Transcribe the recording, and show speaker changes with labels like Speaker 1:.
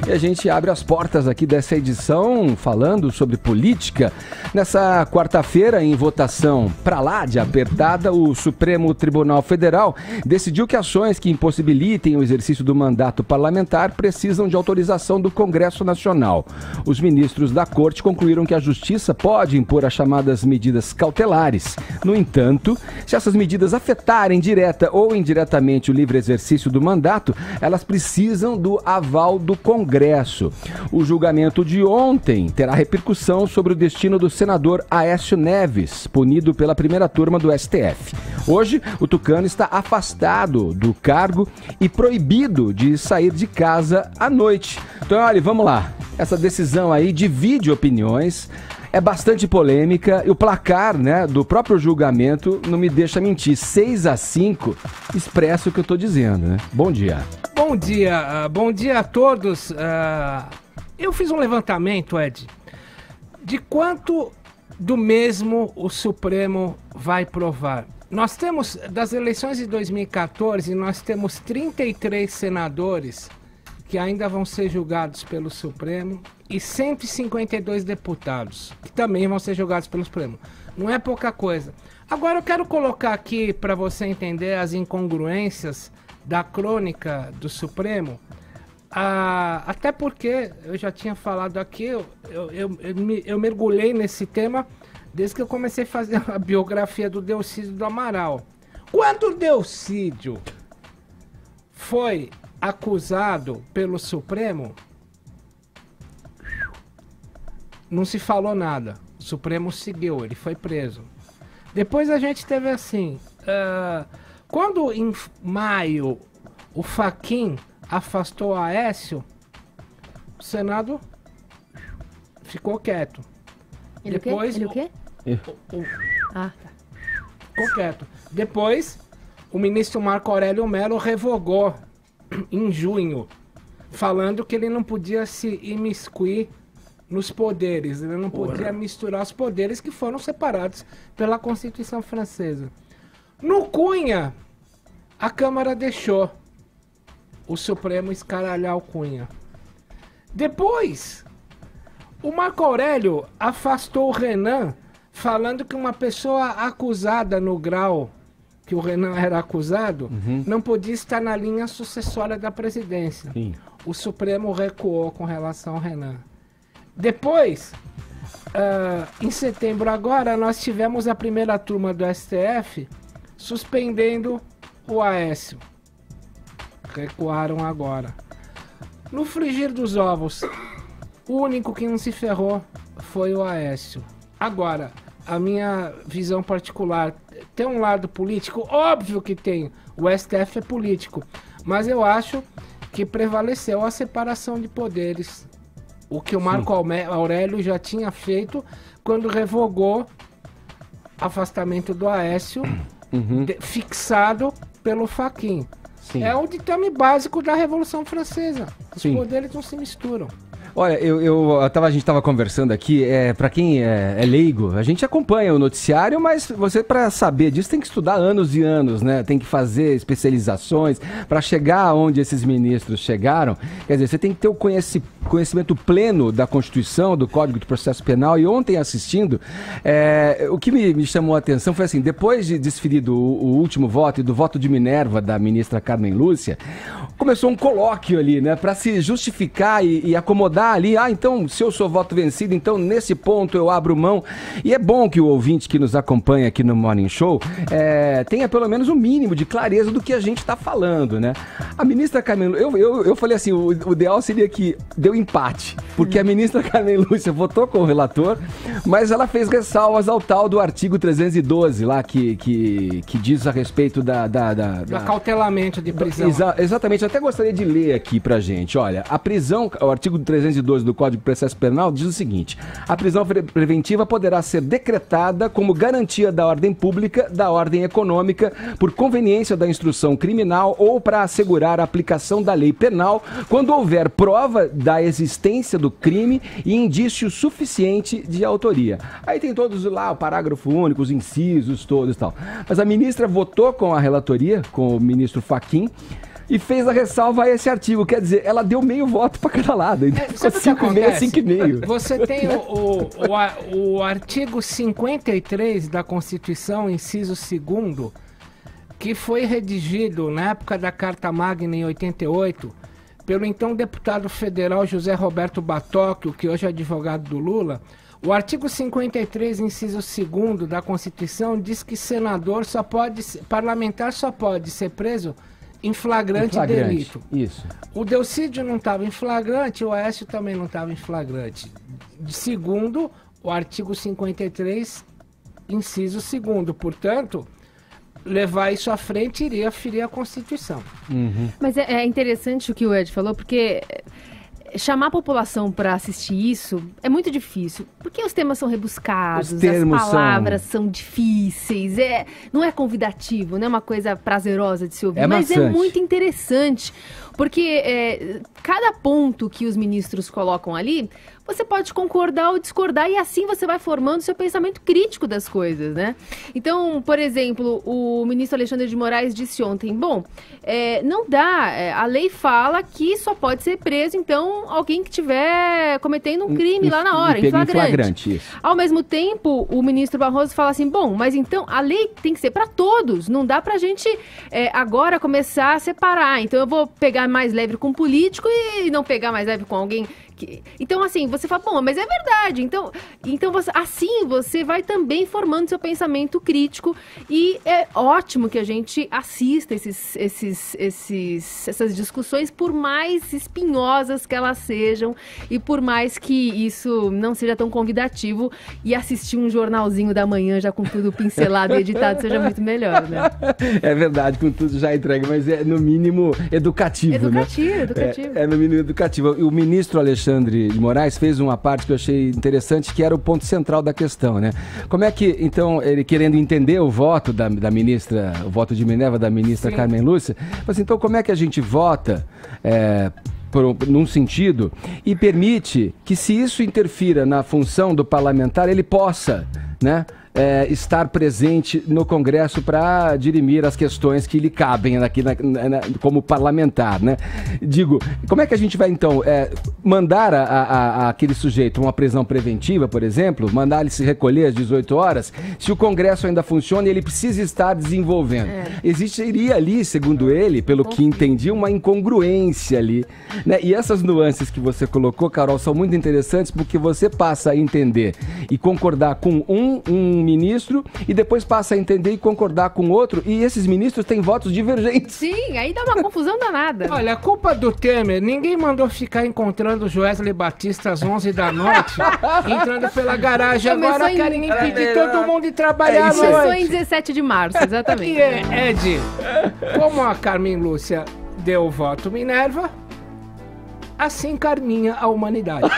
Speaker 1: E a gente abre as portas aqui dessa edição falando sobre política. Nessa quarta-feira, em votação pra lá de apertada, o Supremo Tribunal Federal decidiu que ações que impossibilitem o exercício do mandato parlamentar precisam de autorização do Congresso Nacional. Os ministros da Corte concluíram que a Justiça pode impor as chamadas medidas cautelares. No entanto, se essas medidas afetarem direta ou indiretamente o livre exercício do mandato, elas precisam do aval do Congresso. O julgamento de ontem terá repercussão sobre o destino do senador Aécio Neves, punido pela primeira turma do STF. Hoje, o tucano está afastado do cargo e proibido de sair de casa à noite. Então, olha, vamos lá. Essa decisão aí divide opiniões. É bastante polêmica e o placar, né, do próprio julgamento não me deixa mentir. 6-5 expressa o que eu estou dizendo, né? Bom dia.
Speaker 2: Bom dia a todos. Eu fiz um levantamento, Ed, de quanto do mesmo o Supremo vai provar. Nós temos, das eleições de 2014, nós temos 33 senadores que ainda vão ser julgados pelo Supremo e 152 deputados que também vão ser julgados pelo Supremo. Não é pouca coisa. Agora eu quero colocar aqui para você entender as incongruências da crônica do Supremo, até porque eu já tinha falado aqui, eu mergulhei nesse tema desde que eu comecei a fazer a biografia do Delcídio do Amaral. Quando o Delcídio foi acusado pelo Supremo, não se falou nada. O Supremo seguiu, ele foi preso. Depois a gente teve assim, quando em maio o Fachin afastou a Aécio, o Senado ficou quieto.
Speaker 3: Ele
Speaker 2: depois
Speaker 3: o quê? Tá.
Speaker 2: Ficou quieto. Depois o ministro Marco Aurélio Mello revogou em junho, falando que ele não podia se imiscuir nos poderes, ele não podia misturar os poderes que foram separados pela Constituição Francesa. No Cunha, a Câmara deixou o Supremo escaralhar o Cunha. Depois, o Marco Aurélio afastou o Renan, falando que uma pessoa acusada no grau que o Renan era acusado, não podia estar na linha sucessória da presidência.
Speaker 1: Sim.
Speaker 2: O Supremo recuou com relação ao Renan. Depois, em setembro agora, nós tivemos a primeira turma do STF suspendendo o Aécio. Recuaram agora. No frigir dos ovos, o único que não se ferrou foi o Aécio. Agora, a minha visão particular, tem um lado político? Óbvio que tem. O STF é político. Mas eu acho que prevaleceu a separação de poderes. O que o Marco Aurélio já tinha feito quando revogou afastamento do Aécio, fixado pelo Fachin.
Speaker 1: Sim.
Speaker 2: É o ditame básico da Revolução Francesa. Os poderes não se misturam.
Speaker 1: Olha, a gente estava conversando aqui, para quem é leigo, a gente acompanha o noticiário, mas você, para saber disso, tem que estudar anos e anos, né? Tem que fazer especializações para chegar onde esses ministros chegaram. Quer dizer, você tem que ter o conhecimento pleno da Constituição, do Código de Processo Penal. E ontem, assistindo, o que me chamou a atenção foi assim, depois de desferido o último voto e do voto de Minerva da ministra Carmen Lúcia, começou um colóquio ali, né? Para se justificar e acomodar ali, então, se eu sou voto vencido, então nesse ponto eu abro mão. E é bom que o ouvinte que nos acompanha aqui no Morning Show tenha pelo menos um mínimo de clareza do que a gente está falando, né? A ministra Carmen Lúcia, eu falei assim, o ideal seria que deu empate, porque a ministra Carmen Lúcia votou com o relator, mas ela fez ressalvas ao tal do artigo 312 lá, que diz a respeito da
Speaker 2: acautelamento de prisão.
Speaker 1: Exatamente, eu até gostaria de ler aqui pra gente. Olha, a prisão, o artigo 312 do Código de Processo Penal diz o seguinte: a prisão preventiva poderá ser decretada como garantia da ordem pública, da ordem econômica, por conveniência da instrução criminal ou para assegurar a aplicação da lei penal quando houver prova da existência do crime e indício suficiente de autoria. Aí tem todos lá, o parágrafo único, os incisos todos e tal. Mas a ministra votou com a relatoria, com o ministro Fachin, e fez a ressalva a esse artigo. Quer dizer, ela deu meio voto para cada lado. Então ficou 5,5, 5,5.
Speaker 2: Você tem o artigo 53 da Constituição, inciso 2º, que foi redigido na época da Carta Magna em 88, pelo então deputado federal José Roberto Batóquio, que hoje é advogado do Lula. O artigo 53, inciso 2º da Constituição diz que parlamentar só pode ser preso em flagrante delito.
Speaker 1: Isso.
Speaker 2: O Delcídio não estava em flagrante, o Aécio também não estava em flagrante. Segundo o artigo 53, inciso 2º. Portanto, levar isso à frente iria ferir a Constituição.
Speaker 3: Uhum. Mas é interessante o que o Ed falou, porque chamar a população para assistir isso é muito difícil, porque os temas são rebuscados, as palavras são difíceis, não é convidativo, não é uma coisa prazerosa de se ouvir, mas é muito interessante, porque cada ponto que os ministros colocam ali, você pode concordar ou discordar, e assim você vai formando seu pensamento crítico das coisas, né? Então, por exemplo, o ministro Alexandre de Moraes disse ontem, não dá, a lei fala que só pode ser preso, então, alguém que estiver cometendo um crime lá na hora, em flagrante. Isso. Ao mesmo tempo, o ministro Barroso fala assim, mas então a lei tem que ser para todos, não dá pra gente agora começar a separar, então eu vou pegar mais leve com um político e não pegar mais leve com alguém. Então, assim, você fala, mas é verdade. Então você vai também formando seu pensamento crítico, e é ótimo que a gente assista essas discussões, por mais espinhosas que elas sejam, e por mais que isso não seja tão convidativo, e assistir um jornalzinho da manhã já com tudo pincelado e editado seja muito melhor, né?
Speaker 1: É verdade, com tudo já entregue, mas é no mínimo educativo, né?
Speaker 3: Educativo.
Speaker 1: É no mínimo educativo. E o ministro Alexandre de Moraes fez uma parte que eu achei interessante, que era o ponto central da questão, né? Como é que, então, ele querendo entender o voto da ministra, o voto de Minerva da ministra Carmen Lúcia, assim, então como é que a gente vota num sentido e permite que, se isso interfira na função do parlamentar, ele possa, né, estar presente no Congresso para dirimir as questões que lhe cabem aqui como parlamentar, né? Digo, como é que a gente vai, então, mandar aquele sujeito uma prisão preventiva, por exemplo, mandar ele se recolher às 18 horas, se o Congresso ainda funciona e ele precisa estar desenvolvendo? Existiria ali, segundo ele, pelo que entendi, uma incongruência ali, né? E essas nuances que você colocou, Carol, são muito interessantes, porque você passa a entender e concordar com um ministro, e depois passa a entender e concordar com outro, e esses ministros têm votos divergentes.
Speaker 3: Sim, aí dá uma confusão danada.
Speaker 2: Olha, a culpa do Temer, ninguém mandou ficar encontrando o Joesley Batista às 11 da noite, entrando pela garagem. Agora querem impedir todo mundo de trabalhar à noite.
Speaker 3: Começou em 17 de março, exatamente.
Speaker 2: E Ed, como a Carmen Lúcia deu o voto Minerva, assim Carminha a humanidade.